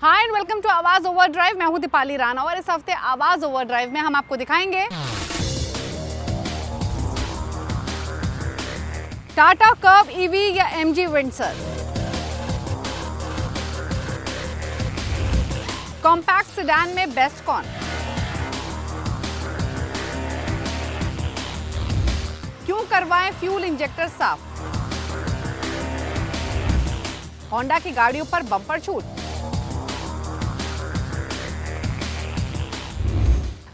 Hi and welcome to आवाज overdrive. मैं हूं दीपाली राणा और इस हफ्ते आवाज ओवरड्राइव में हम आपको दिखाएंगे टाटा कर्व ईवी या एमजी विंडसर, कॉम्पैक्ट सेडान में बेस्ट कौन, क्यों करवाएं फ्यूल इंजेक्टर साफ, होंडा की गाड़ियों पर बम्पर छूट।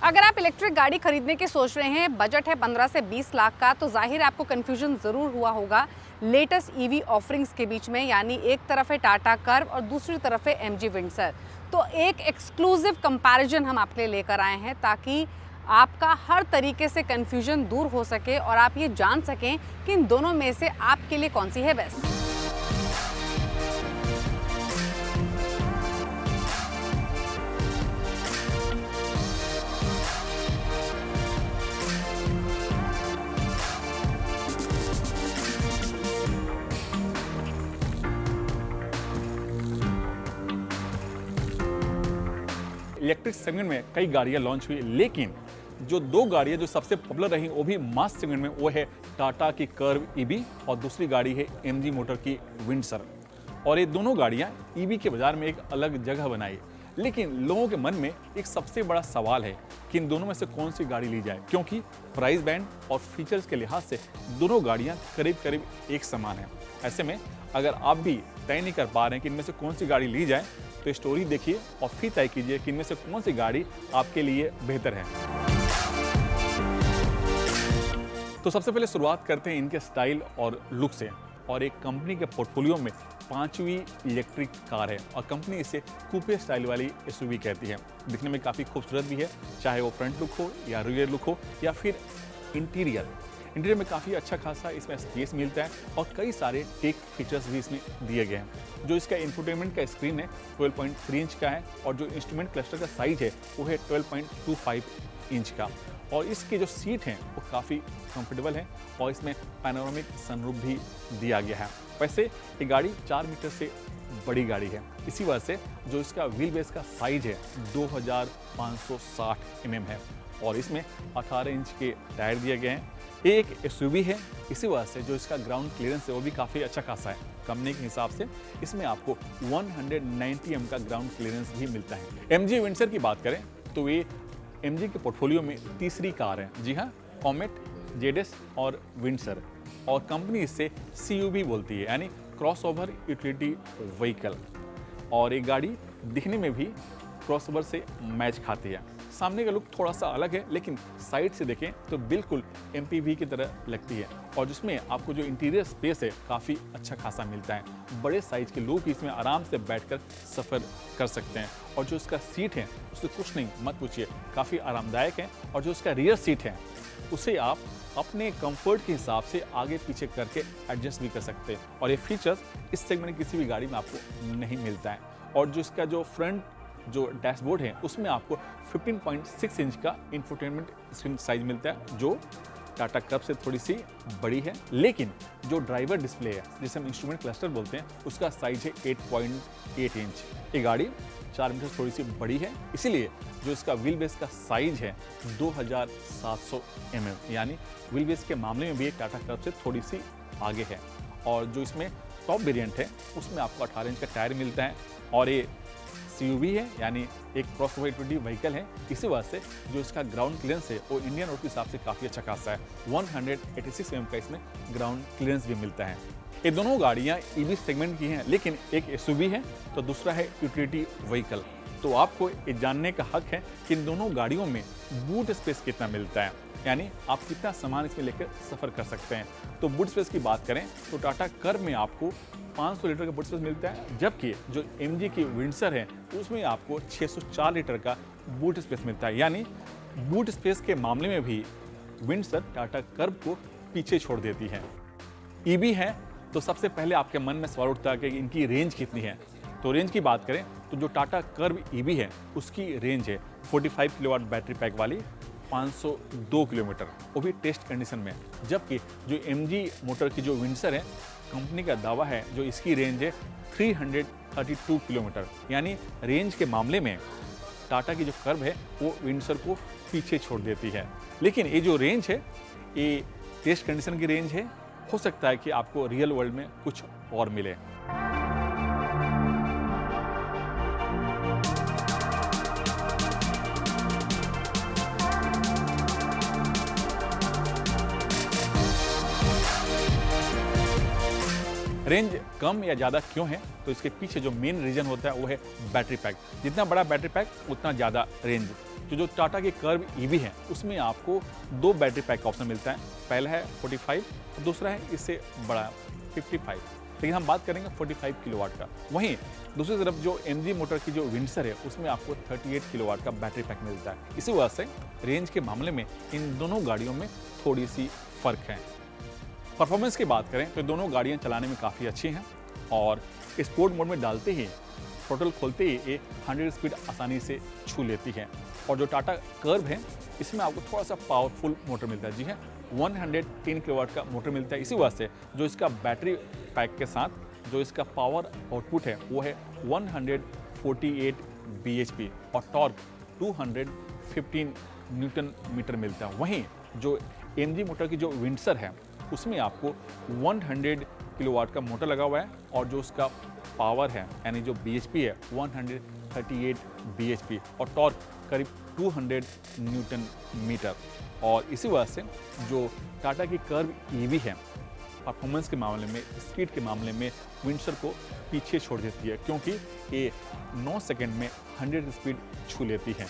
अगर आप इलेक्ट्रिक गाड़ी खरीदने की सोच रहे हैं, बजट है 15 से 20 लाख का, तो जाहिर है आपको कंफ्यूजन जरूर हुआ होगा लेटेस्ट ईवी ऑफरिंग्स के बीच में। यानी एक तरफ है टाटा कर्व और दूसरी तरफ है एमजी विंडसर। तो एक एक्सक्लूसिव कंपैरिजन हम आपके लिए लेकर आए हैं ताकि आपका हर तरीके से कंफ्यूजन दूर हो सके और आप ये जान सकें कि इन दोनों में से आपके लिए कौन सी है बेस्ट। इलेक्ट्रिक सेगमेंट में कई गाड़ियां लॉन्च हुई, लेकिन जो दो गाड़ियां जो सबसे पॉपुलर रही वो भी मास सेगमेंट में, वो है टाटा की कर्व ईवी और दूसरी गाड़ी है एमजी मोटर की विंडसर। और ये दोनों गाड़ियां ईवी के बाजार में एक अलग जगह बनाई, लेकिन लोगों के मन में एक सबसे बड़ा सवाल है कि इन दोनों में से कौन सी गाड़ी ली जाए, क्योंकि प्राइस बैंड और फीचर्स के लिहाज से दोनों गाड़ियां करीब करीब एक समान है। ऐसे में अगर आप भी तय नहीं कर पा रहे हैं कि इनमें से कौन सी गाड़ी ली जाए, तो स्टोरी देखिए और फिर तय कीजिए कि इनमें से कौन सी गाड़ी आपके लिए बेहतर है। तो सबसे पहले शुरुआत करते हैं इनके स्टाइल और लुक से। और एक कंपनी के पोर्टफोलियो में 5वीं इलेक्ट्रिक कार है और कंपनी इसे कूपे स्टाइल वाली एसयूवी कहती है। दिखने में काफ़ी खूबसूरत भी है, चाहे वो फ्रंट लुक हो या रियर लुक हो या फिर इंटीरियर में काफ़ी अच्छा खासा इसमें स्पेस मिलता है और कई सारे टेक फीचर्स भी इसमें दिए गए हैं। जो इसका इंफोटेनमेंट का स्क्रीन है 12.3 इंच का है और जो इंस्ट्रूमेंट क्लस्टर का साइज है वो है 12.25 इंच का। और इसके जो सीट हैं वो काफ़ी कंफर्टेबल है और इसमें पैनोरामिक सनरूफ भी दिया गया है। वैसे ये गाड़ी 4 मीटर से बड़ी गाड़ी है, इसी वजह से जो इसका व्हील बेस का साइज है 2560 mm है और इसमें 18 इंच के टायर दिए गए हैं। ये एक एसयूवी है, इसी वजह से जो इसका ग्राउंड क्लियरेंस है वो भी काफ़ी अच्छा खासा है। कंपनी के हिसाब से इसमें आपको 190 mm का ग्राउंड क्लियरेंस भी मिलता है। एमजी विंडसर की बात करें तो ये एमजी के पोर्टफोलियो में तीसरी कार है। जी हाँ, कॉमेट, जेडएस और विंडसर। और कंपनी इससे सीयूवी बोलती है, यानी क्रॉसओवर यूटिलिटी व्हीकल। और एक गाड़ी दिखने में भी क्रॉसओवर से मैच खाती है। सामने का लुक थोड़ा सा अलग है, लेकिन साइड से देखें तो बिल्कुल एमपीवी की तरह लगती है। और जिसमें आपको जो इंटीरियर स्पेस है काफ़ी अच्छा खासा मिलता है। बड़े साइज के लोग इसमें आराम से बैठकर सफ़र कर सकते हैं। और जो इसका सीट है उससे कुछ नहीं मत पूछिए, काफ़ी आरामदायक है। और जो इसका रियर सीट है उसे आप अपने कंफर्ट के हिसाब से आगे पीछे करके एडजस्ट भी कर सकते हैं। और ये फीचर्स इस सेगमेंट की किसी भी गाड़ी में आपको नहीं मिलता है। और जो इसका जो फ्रंट जो डैशबोर्ड है उसमें आपको 15.6 इंच का इंफोटेनमेंट स्क्रीन साइज मिलता है, जो टाटा कर्व से थोड़ी सी बड़ी है। लेकिन जो ड्राइवर डिस्प्ले है, जिसे हम इंस्ट्रूमेंट क्लस्टर बोलते हैं, उसका साइज है 8.8 इंच। ये गाड़ी 4 मीटर थोड़ी सी बड़ी है, इसीलिए जो इसका व्हील बेस का साइज है 2700 mm, यानी व्हील बेस के मामले में भी टाटा कर्व से थोड़ी सी आगे है। और जो इसमें टॉप वेरिएंट है उसमें आपको 18 इंच का टायर मिलता है और ये सीयूवी है, यानी एक क्रॉसओवर यूटिलिटी व्हीकल है। इसी वजह से जो इसका ग्राउंड क्लियरेंस है वो इंडियन रोड के हिसाब से काफ़ी अच्छा खासा है। 186 mm का इसमें ग्राउंड क्लियरेंस भी मिलता है। ये दोनों गाड़ियाँ ईवी सेगमेंट की हैं, लेकिन एक एसयूवी है तो दूसरा है यूटिलिटी व्हीकल। तो आपको ये जानने का हक है कि इन दोनों गाड़ियों में बूट स्पेस कितना मिलता है, यानी आप कितना सामान इसमें लेकर सफ़र कर सकते हैं। तो बूट स्पेस की बात करें तो टाटा कर्व में आपको 500 लीटर का बूट स्पेस मिलता है, जबकि जो एमजी की विंडसर है उसमें आपको 604 लीटर का बूट स्पेस मिलता है। यानी बूट स्पेस के मामले में भी विंडसर टाटा कर्व को पीछे छोड़ देती है। ईवी है तो सबसे पहले आपके मन में सवाल उठता है कि इनकी रेंज कितनी है। तो रेंज की बात करें तो जो टाटा कर्व ईवी है उसकी रेंज है 45 किलोवाट बैटरी पैक वाली 502 किलोमीटर, वो भी टेस्ट कंडीशन में। जबकि जो MG मोटर की जो विंडसर है, कंपनी का दावा है जो इसकी रेंज है 332 किलोमीटर। यानी रेंज के मामले में टाटा की जो कर्व है वो विंडसर को पीछे छोड़ देती है। लेकिन ये जो रेंज है ये टेस्ट कंडीशन की रेंज है, हो सकता है कि आपको रियल वर्ल्ड में कुछ और मिले। रेंज कम या ज़्यादा क्यों है, तो इसके पीछे जो मेन रीजन होता है वो है बैटरी पैक। जितना बड़ा बैटरी पैक उतना ज़्यादा रेंज। जो टाटा के कर्व EV है उसमें आपको 2 बैटरी पैक का ऑप्शन मिलता है। पहला है 45 और दूसरा है इससे बड़ा 55। लेकिन हम बात करेंगे 45 किलोवाट का। वहीं दूसरी तरफ जो MG मोटर की जो विंडसर है उसमें आपको 38 किलोवाट का बैटरी पैक मिलता है। इसी वजह से रेंज के मामले में इन दोनों गाड़ियों में थोड़ी सी फ़र्क है। परफॉर्मेंस की बात करें तो दोनों गाड़ियां चलाने में काफ़ी अच्छी हैं और स्पोर्ट मोड में डालते ही थ्रोटल खोलते ही ये 100 स्पीड आसानी से छू लेती है। और जो टाटा कर्व है इसमें आपको थोड़ा सा पावरफुल मोटर मिलता है। जी हाँ, 110 किलोवाट का मोटर मिलता है। इसी वजह से जो इसका बैटरी पैक के साथ जो इसका पावर आउटपुट है वो है 148 bhp और टॉर्क 215 न्यूटन मीटर मिलता है। वहीं जो MG मोटर की जो विंडसर है उसमें आपको 100 किलोवाट का मोटर लगा हुआ है और जो उसका पावर है यानी जो bhp है 138 bhp और टॉर्क करीब 200 न्यूटन मीटर। और इसी वजह से जो टाटा की कर्व EV है परफॉर्मेंस के मामले में, स्पीड के मामले में विंडसर को पीछे छोड़ देती है, क्योंकि ये 9 सेकंड में 100 स्पीड छू लेती है।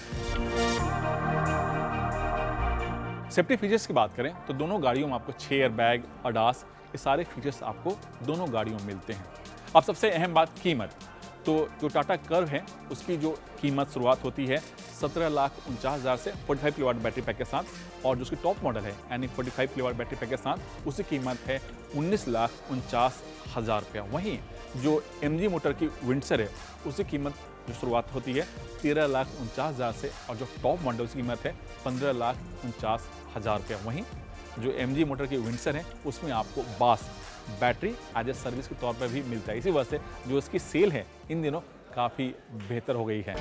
सेफ्टी फीचर्स की बात करें तो दोनों गाड़ियों में आपको 6 एयरबैग, ADAS, ये सारे फीचर्स आपको दोनों गाड़ियों में मिलते हैं। अब सबसे अहम बात कीमत। तो जो टाटा कर्व है उसकी जो कीमत शुरुआत होती है 17,49,000 से 45 किलोवाट बैटरी पैक के साथ, और जो उसकी टॉप मॉडल है यानी 45 किलोवाट बैटरी पैक के साथ उसकी कीमत है 19,49,000 रुपया। वहीं जो MG मोटर की विंडसर है उसकी कीमत जो शुरुआत होती है 13,49,000 से और जो टॉप मॉडल की कीमत है 15,49,000 रुपया। वहीं जो MG मोटर की विंडसर है उसमें आपको बास बैटरी एज ए सर्विस के तौर पर भी मिलता है। इसी वजह से जो इसकी सेल है इन दिनों काफ़ी बेहतर हो गई है।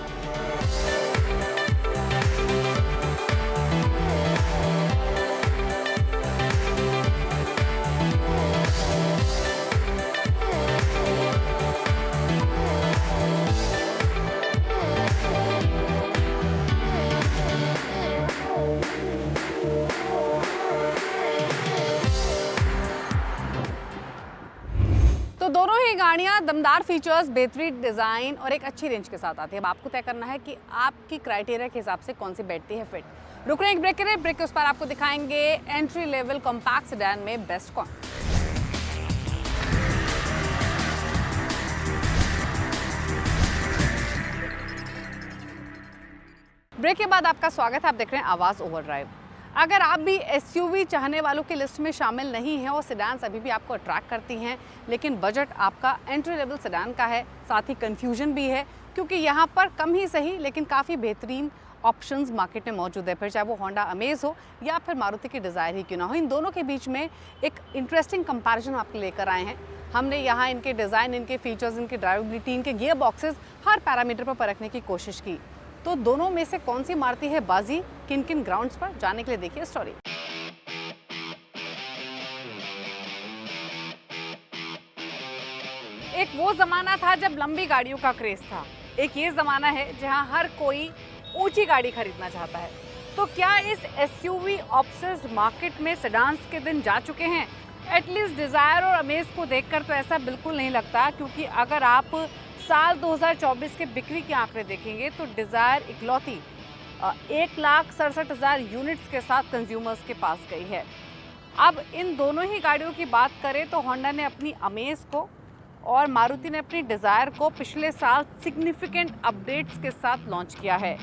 तो दोनों ही गाड़ियां दमदार फीचर्स, बेहतरीन डिज़ाइन और एक अच्छी रेंज के साथ आती है। अब आपको तय करना है कि आपकी क्राइटेरिया के हिसाब से कौन सी बैठती है फिट। रुक रहे हैं एक ब्रेक के लिए, ब्रेक के उस पर आपको दिखाएंगे एंट्री लेवल कॉम्पैक्ट सेडान में बेस्ट कौन। ब्रेक के बाद आपका स्वागत है। आप देख रहे हैं आवाज़ ओवरड्राइव। अगर आप भी SUV चाहने वालों की लिस्ट में शामिल नहीं हैं और सेडान्स अभी भी आपको अट्रैक्ट करती हैं, लेकिन बजट आपका एंट्री लेवल सेडान का है, साथ ही कन्फ्यूजन भी है, क्योंकि यहाँ पर कम ही सही लेकिन काफ़ी बेहतरीन ऑप्शंस मार्केट में मौजूद है। फिर चाहे वो होंडा अमेज हो या फिर मारुति की डिज़ायर ही क्यों ना हो, इन दोनों के बीच में एक इंटरेस्टिंग कंपैरिजन आपके लेकर आए हैं। हमने यहाँ इनके डिज़ाइन, इनके फीचर्स, इनकी ड्राइवेबिलिटी, इनके गियर बॉक्सेस, हर पैरामीटर पर परखने की कोशिश की। तो दोनों में से कौन सी मारती है बाजी, किन किन ग्राउंड्स पर, जाने के लिए देखिए स्टोरी। एक वो जमाना था जब लंबी गाड़ियों का क्रेज था, एक ये जमाना है जहां हर कोई ऊंची गाड़ी खरीदना चाहता है। तो क्या इस SUV ऑब्सेस्ड मार्केट में सेडान्स के दिन जा चुके हैं? एटलीस्ट डिज़ायर और अमेज को देखकर तो ऐसा बिल्कुल नहीं लगता, क्योंकि अगर आप साल 2024 के बिक्री के आंकड़े देखेंगे तो डिज़ायर इकलौती 1,67,000 यूनिट्स के साथ कंज्यूमर्स के पास गई है। अब इन दोनों ही गाड़ियों की बात करें तो होंडा ने अपनी अमेज को और मारुति ने अपनी डिज़ायर को पिछले साल सिग्निफिकेंट अपडेट्स के साथ लॉन्च किया है।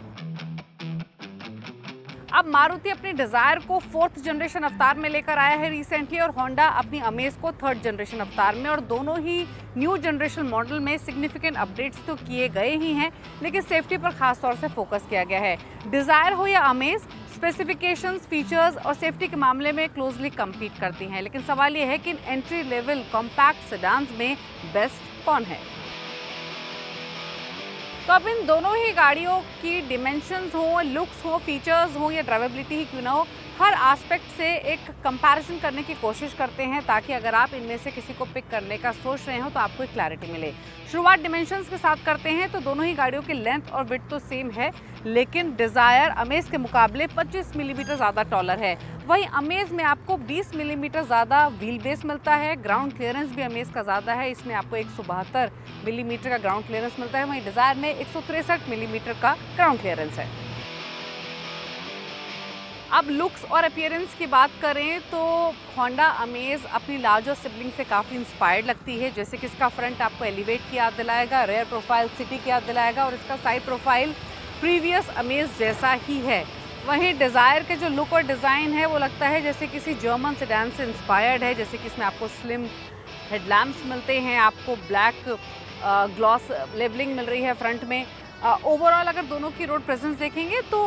अब मारुति अपनी डिजायर को 4th जनरेशन अवतार में लेकर आया है रिसेंटली, और होंडा अपनी अमेज को 3rd जनरेशन अवतार में, और दोनों ही न्यू जनरेशन मॉडल में सिग्निफिकेंट अपडेट्स तो किए गए ही हैं, लेकिन सेफ्टी पर खास तौर से फोकस किया गया है। डिजायर हो या अमेज, स्पेसिफिकेशंस, फीचर्स और सेफ्टी के मामले में क्लोजली कम्पीट करती हैं, लेकिन सवाल यह है कि इन एंट्री लेवल कॉम्पैक्ट सेडान्स में बेस्ट कौन है। तो अब इन दोनों ही गाड़ियों की डिमेंशंस हो, लुक्स हो, फीचर्स हो या ड्राइवेबिलिटी ही क्यों ना हो, हर एस्पेक्ट से एक कंपैरिजन करने की कोशिश करते हैं, ताकि अगर आप इनमें से किसी को पिक करने का सोच रहे हो तो आपको एक क्लैरिटी मिले। शुरुआत डिमेंशंस के साथ करते हैं तो दोनों ही गाड़ियों की लेंथ और विड्थ तो सेम है, लेकिन डिजायर अमेज के मुकाबले 25 मिलीमीटर ज़्यादा टॉलर है। वहीं अमेज में आपको 20 मिलीमीटर ज़्यादा व्हील बेस मिलता है। ग्राउंड क्लियरेंस भी अमेज का ज़्यादा है, इसमें आपको 172 मिलीमीटर का ग्राउंड क्लियरेंस मिलता है। वहीं डिजायर में 163 मिलीमीटर का ग्राउंड क्लियरेंस है। अब लुक्स और अपीयरेंस की बात करें तो होंडा अमेज अपनी लार्जर सिबलिंग से काफ़ी इंस्पायर्ड लगती है, जैसे कि इसका फ्रंट आपको एलिवेट की याद दिलाएगा, रेयर प्रोफाइल सिटी की याद दिलाएगा, और इसका साइड प्रोफाइल प्रीवियस अमेज जैसा ही है। वहीं डिज़ायर के जो लुक और डिज़ाइन है वो लगता है जैसे किसी जर्मन सेडान से इंस्पायर्ड है, जैसे कि इसमें आपको स्लिम हेडलैम्प्स मिलते हैं, आपको ब्लैक ग्लॉस लेवलिंग मिल रही है फ्रंट में। ओवरऑल अगर दोनों की रोड प्रेजेंस देखेंगे तो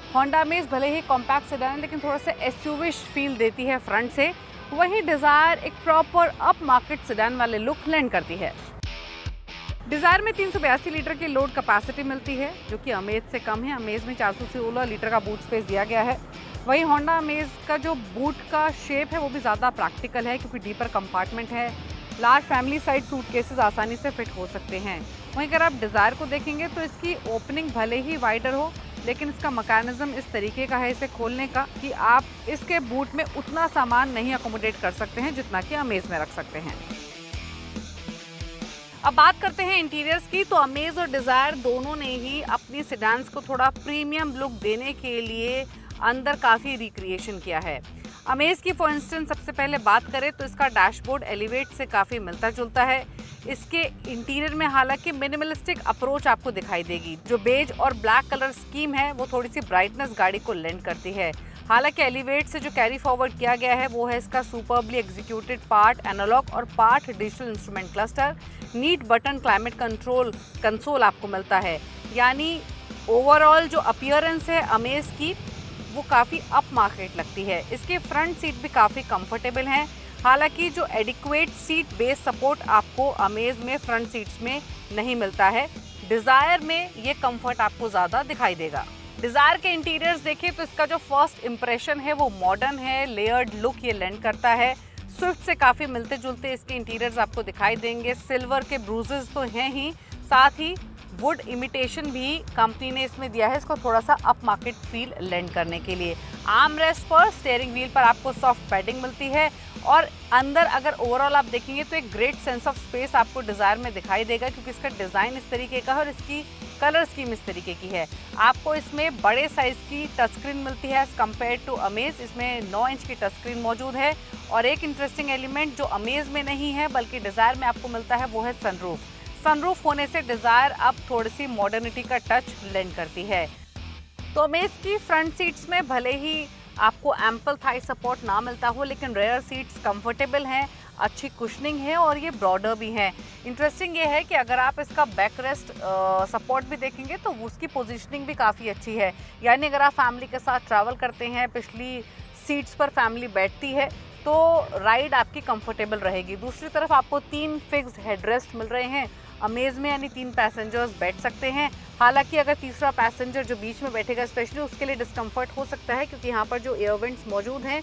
होंडा अमेज भले ही कॉम्पैक्ट सेडान है, लेकिन थोड़ा सा एसयूविश फील देती है फ्रंट से। वहीं डिज़ायर एक प्रॉपर अप मार्केट सेडान वाले लुक लेंड करती है। डिज़ायर में 382 लीटर की लोड कैपेसिटी मिलती है, जो कि अमेज से कम है। अमेज में 416 लीटर का बूट स्पेस दिया गया है। वहीं होंडा अमेज का जो बूट का शेप है वो भी ज़्यादा प्रैक्टिकल है, क्योंकि डीपर कंपार्टमेंट है। लार्ज फैमिली साइज सूटकेसेस आसानी से फिट हो सकते हैं। वहीं अगर आप डिज़ायर को देखेंगे तो इसकी ओपनिंग भले ही वाइडर हो, लेकिन इसका मैकेनिज्म इस तरीके का है इसे खोलने का कि आप इसके बूट में उतना सामान नहीं अकोमोडेट कर सकते हैं जितना कि अमेज में रख सकते हैं। अब बात करते हैं इंटीरियर्स की, तो अमेज और डिज़ायर दोनों ने ही अपनी सेडान्स को थोड़ा प्रीमियम लुक देने के लिए अंदर काफ़ी रिक्रिएशन किया है। अमेज की फॉर इंस्टेंस सबसे पहले बात करें तो इसका डैशबोर्ड एलिवेट से काफ़ी मिलता जुलता है। इसके इंटीरियर में हालांकि मिनिमलिस्टिक अप्रोच आपको दिखाई देगी। जो बेज और ब्लैक कलर स्कीम है वो थोड़ी सी ब्राइटनेस गाड़ी को लेंड करती है। हालांकि एलिवेट से जो कैरी फॉरवर्ड किया गया है वो है इसका सुपरबली एग्जीक्यूटेड पार्ट एनालॉग और part digital instrument cluster. Neat button climate control console आपको मिलता है, यानी ओवरऑल जो अपीयरेंस है अमेज की वो काफ़ी अप मार्केट लगती है। इसके फ्रंट सीट भी काफ़ी कंफर्टेबल हैं। हालांकि जो एडिक्वेट सीट बेस सपोर्ट आपको अमेज में फ्रंट सीट्स में नहीं मिलता है, डिज़ायर में ये कंफर्ट आपको ज़्यादा दिखाई देगा। डिज़ायर के इंटीरियर्स देखें तो इसका जो फर्स्ट इंप्रेशन है वो मॉडर्न है, लेयर्ड लुक ये लेंड करता है। स्विफ्ट से काफ़ी मिलते जुलते इसके इंटीरियर्स आपको दिखाई देंगे। सिल्वर के ब्रूजेस तो हैं ही, साथ ही वुड इमिटेशन भी कंपनी ने इसमें दिया है, इसको थोड़ा सा अप मार्केट फील लेंड करने के लिए। आर्म रेस्ट पर, स्टीयरिंग व्हील पर आपको सॉफ्ट पैडिंग मिलती है, और अंदर अगर ओवरऑल आप देखेंगे तो एक ग्रेट सेंस ऑफ स्पेस आपको डिज़ायर में दिखाई देगा, क्योंकि इसका डिज़ाइन इस तरीके का है और इसकी कलर स्कीम इस तरीके की है। आपको इसमें बड़े साइज़ की टच स्क्रीन मिलती है एज कम्पेयर टू अमेज। इसमें 9 इंच की टच स्क्रीन मौजूद है, और एक इंटरेस्टिंग एलिमेंट जो अमेज में नहीं है बल्कि डिज़ायर में आपको मिलता है वो है सनरूफ। सनरूफ होने से डिज़ायर अब थोड़ी सी मॉडर्निटी का टच लेंड करती है। तो अमेज की फ्रंट सीट्स में भले ही आपको एम्पल थाई सपोर्ट ना मिलता हो, लेकिन रेयर सीट्स कंफर्टेबल हैं, अच्छी कुशनिंग है और ये ब्रॉडर भी हैं। इंटरेस्टिंग ये है कि अगर आप इसका बैक रेस्ट सपोर्ट भी देखेंगे तो उसकी पोजीशनिंग भी काफ़ी अच्छी है, यानी अगर आप फैमिली के साथ ट्रैवल करते हैं, पिछली सीट्स पर फैमिली बैठती है तो राइड आपकी कंफर्टेबल रहेगी। दूसरी तरफ आपको 3 फिक्स्ड हेडरेस्ट मिल रहे हैं अमेज में, यानी 3 पैसेंजर्स बैठ सकते हैं। हालांकि अगर तीसरा पैसेंजर जो बीच में बैठेगा स्पेशली उसके लिए डिस्कम्फर्ट हो सकता है, क्योंकि यहाँ पर जो एयर वेंट्स मौजूद हैं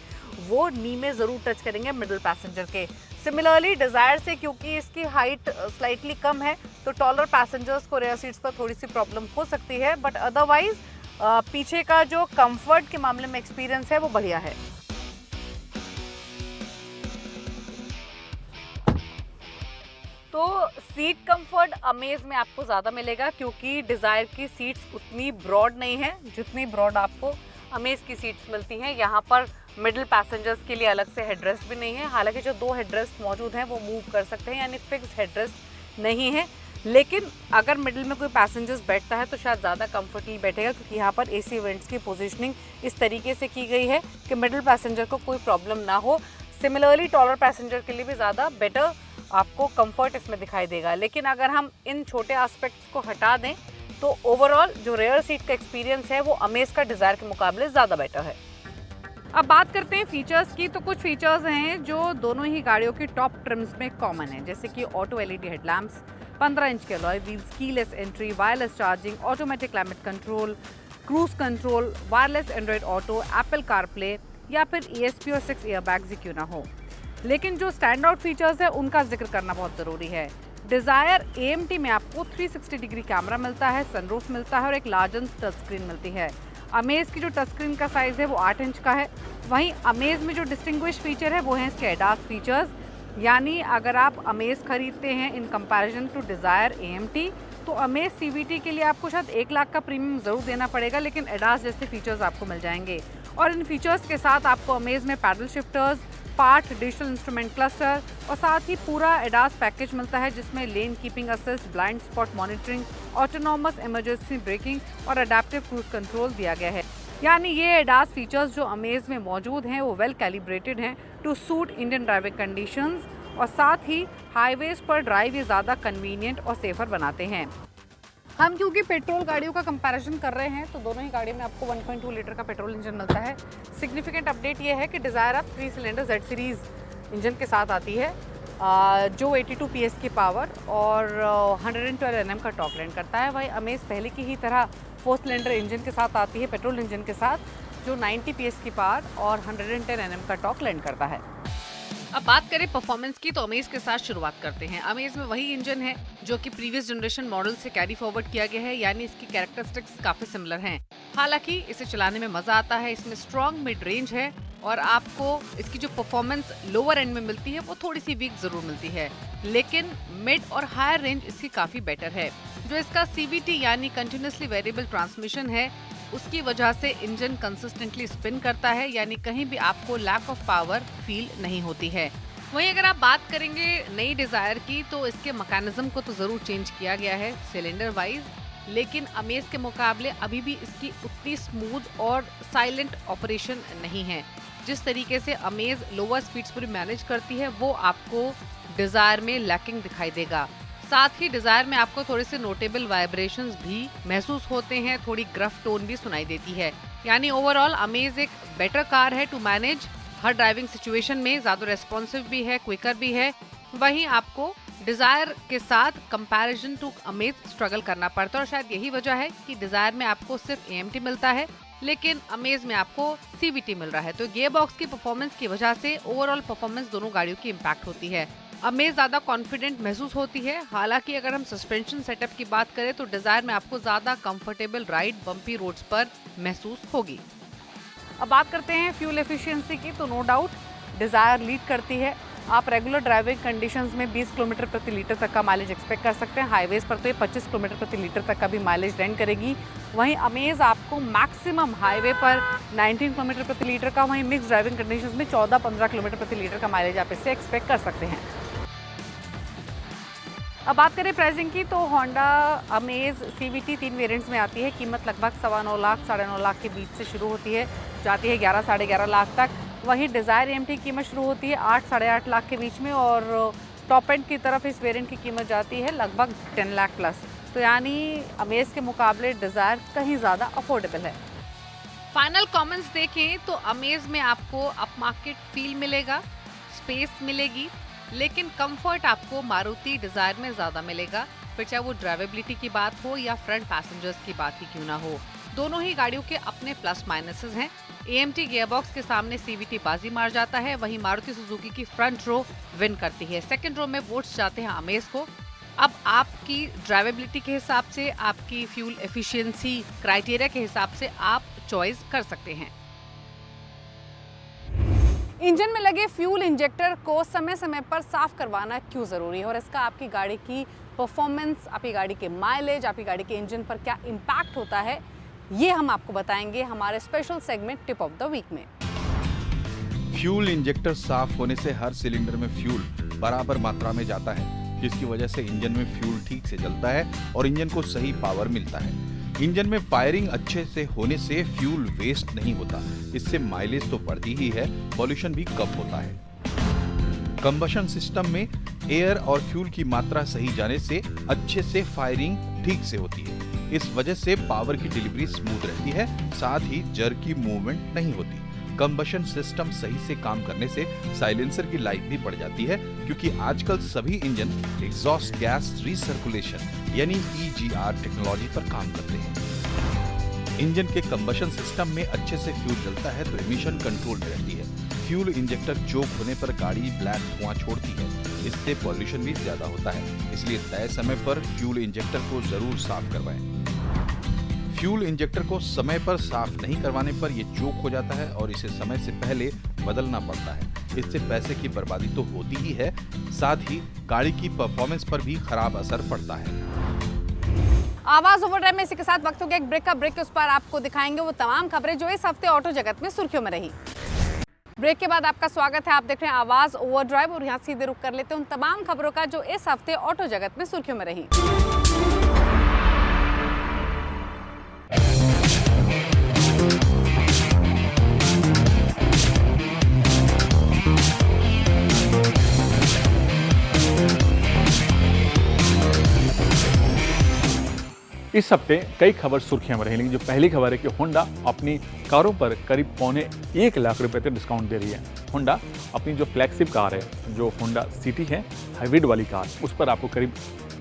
वो नी में ज़रूर टच करेंगे मिडिल पैसेंजर के। सिमिलरली डिज़ायर से क्योंकि इसकी हाइट स्लाइटली कम है तो टॉलर पैसेंजर्स को रेयर सीट्स पर थोड़ी सी प्रॉब्लम हो सकती है, बट अदरवाइज पीछे का जो कंफर्ट के मामले में एक्सपीरियंस है वो बढ़िया है। तो सीट कंफर्ट अमेज में आपको ज़्यादा मिलेगा, क्योंकि डिज़ायर की सीट्स उतनी ब्रॉड नहीं है जितनी ब्रॉड आपको अमेज की सीट्स मिलती हैं। यहाँ पर मिडिल पैसेंजर्स के लिए अलग से हेडरेस्ट भी नहीं है। हालांकि जो 2 हेडरेस्ट मौजूद हैं वो मूव कर सकते हैं, यानी फिक्स हेडरेस्ट नहीं है। लेकिन अगर मिडिल में कोई पैसेंजर्स बैठता है तो शायद ज़्यादा कंफर्टेबली बैठेगा, क्योंकि यहाँ पर एसी वेंट्स की पोजीशनिंग इस तरीके से की गई है कि मिडिल पैसेंजर को कोई प्रॉब्लम ना हो। सिमिलरली टॉलर पैसेंजर के लिए भी ज़्यादा बेटर आपको कंफर्ट इसमें दिखाई देगा। लेकिन अगर हम इन छोटे एस्पेक्ट्स को हटा दें तो ओवरऑल जो रेयर सीट का एक्सपीरियंस है वो अमेज का डिज़ायर के मुकाबले ज़्यादा बेटर है। अब बात करते हैं फीचर्स की। तो कुछ फीचर्स हैं जो दोनों ही गाड़ियों की टॉप ट्रिम्स में कॉमन है, जैसे कि ऑटो एलईडी हेडलैम्प्स, 15 इंच के alloy wheels, keyless entry, wireless charging, automatic climate control, cruise control, wireless Android auto, Apple CarPlay या फिर ESP और 6 एयरबैग्स ही क्यों ना हो। लेकिन जो स्टैंड आउट फीचर्स है उनका जिक्र करना बहुत ज़रूरी है। डिज़ायर AMT में आपको 360 डिग्री कैमरा मिलता है, सनरूफ मिलता है और एक लार्जर टच स्क्रीन मिलती है। अमेज की जो टच स्क्रीन का साइज़ है वो 8 इंच का है। वहीं अमेज में जो डिस्टिंग्विश फीचर है वो है इसके एडास फीचर्स, यानी अगर आप अमेज खरीदते हैं in comparison to Dzire AMT तो अमेज CVT के लिए आपको शायद 1 लाख का प्रीमियम ज़रूर देना पड़ेगा, लेकिन एडास जैसे फीचर्स आपको मिल जाएंगे। और इन फीचर्स के साथ आपको अमेज में paddle shifters, part digital instrument cluster और साथ ही पूरा एडास पैकेज मिलता है, जिसमें lane keeping assist, blind spot monitoring, autonomous emergency braking और अडेप्टिव क्रूज कंट्रोल दिया गया है। यानी ये एडास फीचर्स जो अमेज में मौजूद हैं वो वेल कैलिब्रेटेड हैं to suit Indian driving conditions और साथ ही हाईवेज पर ड्राइव ये ज़्यादा कन्वीनियंट और सेफर बनाते हैं। हम क्योंकि पेट्रोल गाड़ियों का कंपैरिजन कर रहे हैं तो दोनों ही गाड़ियों में आपको 1.2 लीटर का पेट्रोल इंजन मिलता है। सिग्निफिकेंट अपडेट ये है कि डिज़ायर अब 3 सिलेंडर Z सीरीज़ इंजन के साथ आती है, जो 82 PS की पावर और 112 Nm का टॉर्क लैंड करता है। वही अमेज पहले की ही तरह 4 सिलेंडर इंजन के साथ आती है, पेट्रोल इंजन के साथ, जो 90 PS की पावर और 110 Nm का टॉर्क लैंड करता है। अब बात करें परफॉर्मेंस की तो अमेज के साथ शुरुआत करते हैं। अमेज में वही इंजन है जो कि प्रीवियस जनरेशन मॉडल से कैरी फॉरवर्ड किया गया है, यानी इसकी कैरेक्टरिस्टिक्स काफी सिमिलर हैं। हालांकि इसे चलाने में मजा आता है, इसमें स्ट्रॉन्ग मिड रेंज है और आपको इसकी जो परफॉर्मेंस लोअर एंड में मिलती है वो थोड़ी सी वीक जरूर मिलती है, लेकिन मिड और हायर रेंज इसकी काफी बेटर है। जो इसका CVT यानी कंटिन्यूसली वेरिएबल ट्रांसमिशन है उसकी वजह से इंजन कंसिस्टेंटली स्पिन करता है, यानी कहीं भी आपको लैक ऑफ पावर फील नहीं होती है। वहीं अगर आप बात करेंगे नई डिज़ायर की तो इसके मैकेनिज्म को तो ज़रूर चेंज किया गया है सिलेंडर वाइज, लेकिन अमेज के मुकाबले अभी भी इसकी उतनी स्मूथ और साइलेंट ऑपरेशन नहीं है। जिस तरीके से अमेज लोअर स्पीड्स पर मैनेज करती है वो आपको डिज़ायर में लैकिंग दिखाई देगा। साथ ही डिज़ायर में आपको थोड़े से नोटेबल वाइब्रेशंस भी महसूस होते हैं, थोड़ी ग्रफ टोन भी सुनाई देती है। यानी ओवरऑल अमेज एक बेटर कार है टू मैनेज हर ड्राइविंग सिचुएशन में, ज़्यादा रेस्पॉन्सिव भी है, क्विकर भी है। वहीं आपको डिज़ायर के साथ कंपैरिजन टू अमेज स्ट्रगल करना पड़ता है और शायद यही वजह है कि डिज़ायर में आपको सिर्फ AMT मिलता है लेकिन अमेज में आपको CVT मिल रहा है। तो गियर बॉक्स की परफॉर्मेंस की वजह से ओवरऑल परफॉर्मेंस दोनों गाड़ियों की इम्पैक्ट होती है। अमेज ज़्यादा कॉन्फिडेंट महसूस होती है। हालांकि अगर हम सस्पेंशन सेटअप की बात करें तो डिज़ायर में आपको ज़्यादा कंफर्टेबल राइड बम्पी रोड्स पर महसूस होगी। अब बात करते हैं फ्यूल एफिशिएंसी की तो नो डाउट डिज़ायर लीड करती है। आप रेगुलर ड्राइविंग कंडीशंस में 20 किलोमीटर प्रति लीटर तक का माइलेज एक्सपेक्ट कर सकते हैं। हाईवेज पर तो ये 25 किलोमीटर प्रति लीटर तक का भी माइलेज रेंट करेगी। वहीं अमेज आपको मैक्सिमम हाईवे पर 19 किलोमीटर प्रति लीटर का, वहीं मिक्स ड्राइविंग कंडीशंस में 14-15 किलोमीटर प्रति लीटर का माइलेज आप इससे एक्सपेक्ट कर सकते हैं। अब बात करें प्राइसिंग की तो होंडा अमेज CVT 3 वेरिएंट्स में आती है। कीमत लगभग 9.25 लाख 9.5 लाख के बीच से शुरू होती है, जाती है 11 साढ़े 11 लाख तक। वहीं डिज़ायर AMT की कीमत शुरू होती है 8 साढ़े 8 लाख के बीच में और टॉप एंड की तरफ इस वेरिएंट की कीमत जाती है लगभग 10 लाख प्लस। तो यानी अमेज के मुकाबले डिज़ायर कहीं ज़्यादा अफोर्डेबल है। फाइनल कमेंट्स देखें तो अमेज में आपको अप मार्केट फील मिलेगा, स्पेस मिलेगी, लेकिन कंफर्ट आपको मारुति डिज़ायर में ज़्यादा मिलेगा, फिर चाहे वो ड्राइवेबिलिटी की बात हो या फ्रंट पैसेंजर्स की बात ही क्यों ना हो। दोनों ही गाड़ियों के अपने प्लस माइनसेस हैं। AMT गियरबॉक्स के सामने CVT बाजी मार जाता है, वहीं मारुति सुजुकी की फ्रंट रो विन करती है। सेकंड रो में वोट्स जाते हैं अमेज को। अब आपकी ड्राइवेबिलिटी के हिसाब से, आपकी फ्यूल एफिशिएंसी क्राइटेरिया के हिसाब से आप चॉइस कर सकते हैं। इंजन में लगे फ्यूल इंजेक्टर को समय समय पर साफ करवाना क्यों ज़रूरी है और इसका आपकी गाड़ी की परफॉर्मेंस, आपकी गाड़ी के माइलेज, आपकी गाड़ी के इंजन पर क्या इम्पैक्ट होता है, ये हम आपको बताएंगे हमारे special segment tip of the week में। फ्यूल इंजेक्टर साफ होने से हर सिलेंडर में फ्यूल बराबर मात्रा में जाता है, जिसकी वजह से इंजन में फ्यूल ठीक से जलता है और इंजन को सही पावर मिलता है। इंजन में फायरिंग अच्छे से होने से फ्यूल वेस्ट नहीं होता। इससे माइलेज तो बढ़ती ही है, पॉल्यूशन भी कम होता है। कंबशन सिस्टम में एयर और फ्यूल की मात्रा सही जाने से अच्छे से फायरिंग ठीक से होती है। इस वजह से पावर की डिलीवरी स्मूथ रहती है, साथ ही जर्क की मूवमेंट नहीं होती। कंबशन सिस्टम सही से काम करने से साइलेंसर की लाइफ भी बढ़ जाती है, क्योंकि आजकल सभी इंजन एग्जॉस्ट गैस रिसर्कुलेशन यानी EGR टेक्नोलॉजी पर काम करते हैं। इंजन के कंबशन सिस्टम में अच्छे से फ्यूल जलता है तो एमिशन कंट्रोल में रहती है। फ्यूल इंजेक्टर चोक होने पर गाड़ी ब्लैक धुआं छोड़ती है, इससे पॉल्यूशन भी ज्यादा होता है। इसलिए तय समय पर फ्यूल इंजेक्टर को जरूर साफ करवाएं। फ्यूल इंजेक्टर को समय पर साफ नहीं करवाने पर यह चोक हो जाता है और इसे समय से पहले बदलना पड़ता है। इससे पैसे की बर्बादी तो होती ही है, साथ ही गाड़ी की परफॉर्मेंस पर भी खराब असर पड़ता है। आवाज ओवरड्राइव में इसी के साथ वक्त हो गया एक ब्रेक का। ब्रेक के उस पर आपको दिखाएंगे वो तमाम खबरें जो इस हफ्ते ऑटो जगत में सुर्खियों में रही। ब्रेक के बाद आपका स्वागत है। आप देख रहे हैं आवाज ओवरड्राइव और यहाँ सीधे रुक कर लेते हैं उन तमाम खबरों का जो इस हफ्ते ऑटो जगत में सुर्खियों में रही। इस हफ्ते कई खबर सुर्खियों में रही, लेकिन जो पहली खबर है कि होंडा अपनी कारों पर करीब पौने 1 लाख रुपए तक डिस्काउंट दे रही है। होंडा अपनी जो फ्लैगशिप कार है, जो होंडा सिटी है हाइब्रिड वाली कार, उस पर आपको करीब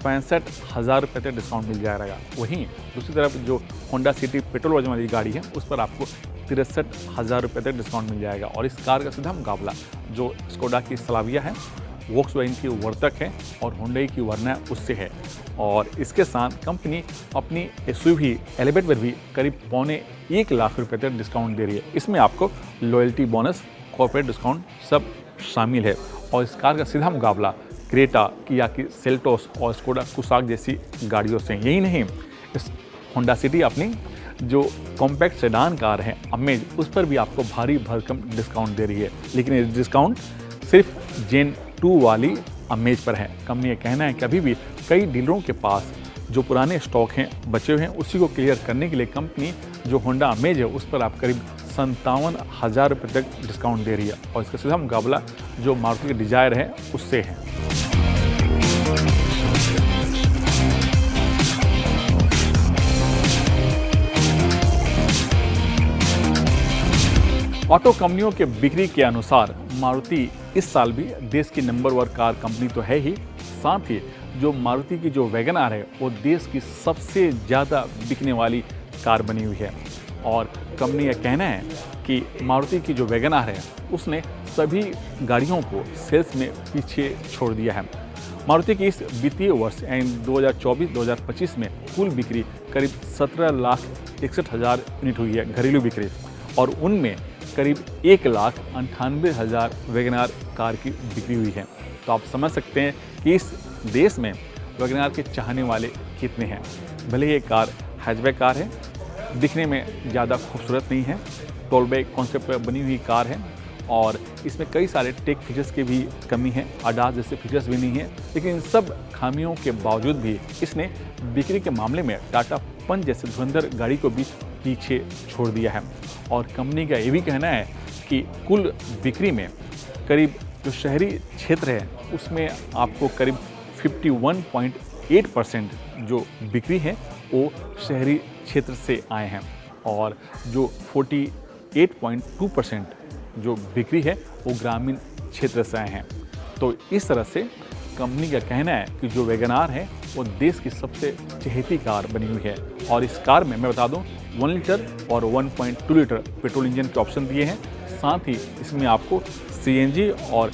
65,000 रुपये तक डिस्काउंट मिल जाएगा। वहीं दूसरी तरफ जो होंडा सिटी पेट्रोल वर्जन वाली गाड़ी है, उस पर आपको 63,000 रुपये तक डिस्काउंट मिल जाएगा। और इस कार का सीधा मुकाबला जो स्कोडा की स्लाविया है, वोक्सवैगन की वर्तक है और हुंडई की वर्ना उससे है। और इसके साथ कंपनी अपनी SUV एलिवेट पर भी करीब पौने 1 लाख रुपए तक डिस्काउंट दे रही है। इसमें आपको लॉयल्टी बोनस, कॉर्पोरेट डिस्काउंट सब शामिल है। और इस कार का सीधा मुकाबला क्रेटा, किया की सेल्टोस और स्कोडा कुसाक जैसी गाड़ियों से। यही नहीं, इस होंडा सिटी अपनी जो कॉम्पैक्ट सेडान कार है अमेज, उस पर भी आपको भारी भरकम डिस्काउंट दे रही है। लेकिन ये डिस्काउंट सिर्फ जेन 2 वाली अमेज पर है। कंपनी का कहना है कि अभी भी कई डीलरों के पास जो पुराने स्टॉक हैं बचे हुए हैं, उसी को क्लियर करने के लिए कंपनी जो होंडा अमेज है उस पर आप करीब 57,000 रुपये तक डिस्काउंट दे रही है। और इसका सीधा मुकाबला जो मारुति की डिजायर है उससे है। ऑटो कंपनियों के बिक्री के अनुसार मारुति इस साल भी देश की नंबर 1 कार कंपनी तो है ही, साथ ही जो मारुति की जो वैगन आर है वो देश की सबसे ज़्यादा बिकने वाली कार बनी हुई है। और कंपनी का कहना है कि मारुति की जो वैगन आर है उसने सभी गाड़ियों को सेल्स में पीछे छोड़ दिया है। मारुति की इस वित्तीय वर्ष यानी 2024-2025 में कुल बिक्री करीब 17,61,000 यूनिट हुई है घरेलू बिक्री, और उनमें करीब 1,98,000 वैगन आर कार की बिक्री हुई है। तो आप समझ सकते हैं कि इस देश में वैगन आर के चाहने वाले कितने हैं। भले ये कार हैचबैक कार है, दिखने में ज़्यादा खूबसूरत नहीं है, टॉलबैक कॉन्सेप्ट पर बनी हुई कार है और इसमें कई सारे टेक फीचर्स की भी कमी है, ADAS जैसे फीचर्स भी नहीं है। लेकिन इन सब खामियों के बावजूद भी इसने बिक्री के मामले में टाटा पंच जैसे धुरंधर गाड़ी को भी पीछे छोड़ दिया है। और कंपनी का ये भी कहना है कि कुल बिक्री में करीब जो शहरी क्षेत्र है उसमें आपको करीब 51.8% जो बिक्री है वो शहरी क्षेत्र से आए हैं और जो 48.2% जो बिक्री है वो ग्रामीण क्षेत्र से आए हैं। तो इस तरह से कंपनी का कहना है कि जो वैगन आर है वो देश की सबसे चहेती कार बनी हुई है। और इस कार में मैं बता दूं 1 लीटर और 1.2 लीटर पेट्रोल इंजन के ऑप्शन दिए हैं। साथ ही इसमें आपको CNG और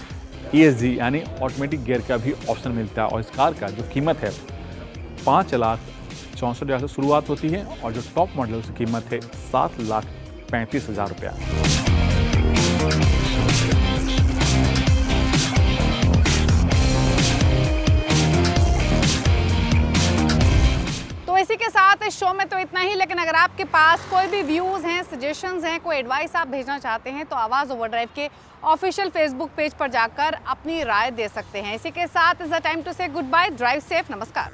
ESG यानी ऑटोमेटिक गियर का भी ऑप्शन मिलता है। और इस कार का जो कीमत है 5,64,000 से शुरुआत होती है और जो टॉप मॉडल है उसकी कीमत है 7,35,000 रुपया। इसी के साथ शो में तो इतना ही, लेकिन अगर आपके पास कोई भी व्यूज़ हैं, सजेशंस हैं, कोई एडवाइस आप भेजना चाहते हैं तो आवाज़ ओवरड्राइव के ऑफिशियल फेसबुक पेज पर जाकर अपनी राय दे सकते हैं। इसी के साथ इज द टाइम टू से गुड बाय, ड्राइव सेफ, नमस्कार।